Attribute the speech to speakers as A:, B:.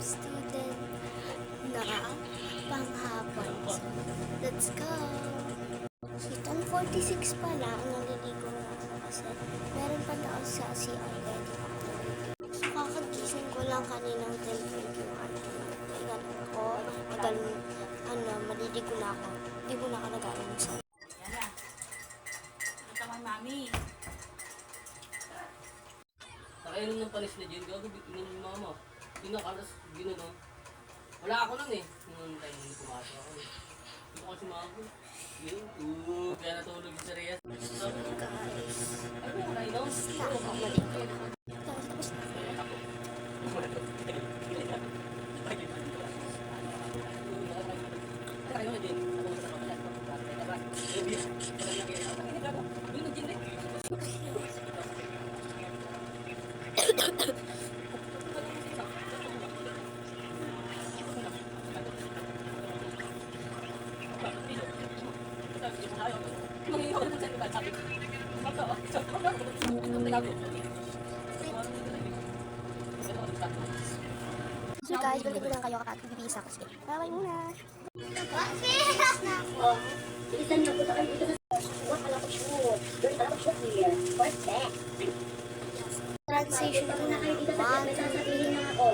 A: student na panghapon. Let's go! 10:46 pa lang, naliligo na ako kasi meron pa daw sa CR ready ako. So, kakagising ko lang kaninang 10:21. Kaya ko, maliligo na ako. Hindi ko na ako nag-aamusan.
B: Yan. Ito kay mami.
C: Nakainom ng panis na gin, gago, inom yung mama. Pinakalas, ginano. Wala ako nun eh. Nung time nung pumasok ako eh. Hindi ko kasi mago. Yun, kaya natulog yung sa Reyes.
A: Guys,
C: Ano yung nakainom?
A: basta ako maligo na ako. Tapos
C: Nakainom na gin. Yun, gin eh.
A: So guys, balik ko lang kayo kapag bibisa ko. Sige, bye muna.
D: Bilisan niyo po sa kanya dito sa huwag pala ko shoot. Doon pala ko shoot here. Perfect.
A: Transition ko na
D: Punta kayo dito sa
A: naman.
D: may sasabihin na ako.